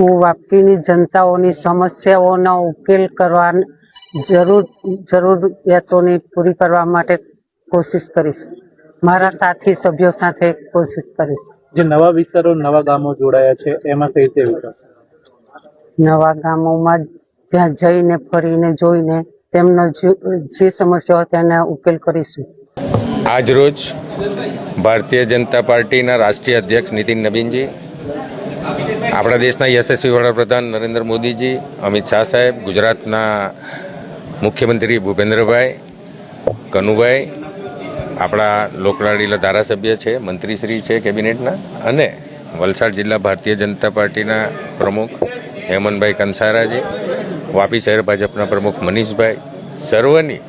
હું વાપીની જનતાઓની સમસ્યાઓનો ઉકેલ કરવા જરૂરિયાતોને પૂરી કરવા માટે કોશિશ કરીશ. મારા સાથી સભ્યો સાથે કોશિશ કરીશ. જે નવા વિસ્તારો નવા ગામો જોડાયા છે એમાં કઈ રીતે વિકાસ? નવા ગામોમાં ત્યાં જઈને ફરીને જોઈને તેમનો જે સમસ્યાઓ તેના ઉકેલ કરીશું. આજરોજ ભારતીય જનતા પાર્ટીના રાષ્ટ્રીય અધ્યક્ષ નીતિન નબીનજી, આપણા દેશના યશસ્વી વડાપ્રધાન નરેન્દ્ર મોદીજી, અમિત શાહ સાહેબ, ગુજરાતના મુખ્યમંત્રી ભૂપેન્દ્રભાઈ, કનુભાઈ, આપણા લોકલાડીલા ધારાસભ્ય છે, મંત્રીશ્રી છે કેબિનેટના, અને વલસાડ જિલ્લા ભારતીય જનતા પાર્ટીના પ્રમુખ હેમંતભાઈ કંસારાજી, વાપી શહેર ભાજપના પ્રમુખ મનીષભાઈ, સર્વની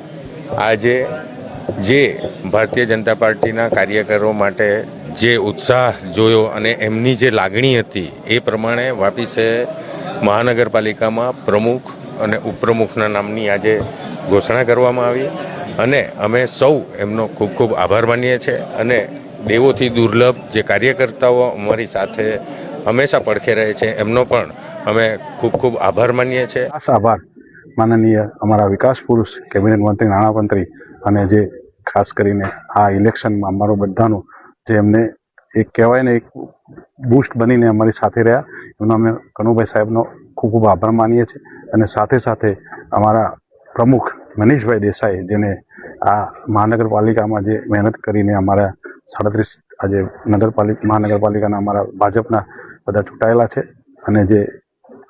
આજે જે ભારતીય જનતા પાર્ટીના કાર્યકરો માટે જે ઉત્સાહ જોયો અને એમની જે લાગણી હતી એ પ્રમાણે વાપી શહેર મહાનગરપાલિકામાં પ્રમુખ અને ઉપપ્રમુખના નામની આજે ઘોષણા કરવામાં આવી અને અમે સૌ એમનો ખૂબ ખૂબ આભાર માનીએ છીએ. અને દેવોથી દુર્લભ જે કાર્યકર્તાઓ અમારી સાથે હંમેશા પડખે રહે છે એમનો પણ અમે ખૂબ ખૂબ આભાર માનીએ છીએ. ખાસ આભાર માનનીય અમારા વિકાસ પુરુષ કેબિનેટ મંત્રી, નાણામંત્રી, અને જે ખાસ કરીને આ ઇલેક્શનમાં અમારું બધાનું જે એમને એક કહેવાય ને એક બૂસ્ટ બનીને અમારી સાથે રહ્યા, એમનો અમે કનુભાઈ સાહેબનો ખૂબ ખૂબ આભાર માનીએ છીએ. અને સાથે સાથે અમારા પ્રમુખ મનીષભાઈ દેસાઈ, જેને આ મહાનગરપાલિકામાં જે મહેનત કરીને અમારા 37 આજે મહાનગરપાલિકાના અમારા ભાજપના બધા ચૂંટાયેલા છે અને જે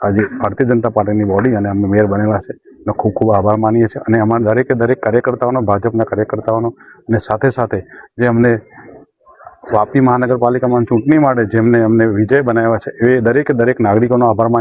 આજે ભારતીય જનતા પાર્ટીની બોડી અને અમે મેયર બનેલા છે, એનો ખૂબ ખૂબ આભાર માનીએ છીએ. અને અમારા દરેક કાર્યકર્તાઓનો, ભાજપના કાર્યકર્તાઓનો, અને સાથે સાથે જે અમને વાપી મહાનગરપાલિકામાં ચૂંટણી માટે જેમને અમને વિજય બનાવ્યા છે, એ દરેક નાગરિકોનો આભાર માનીએ.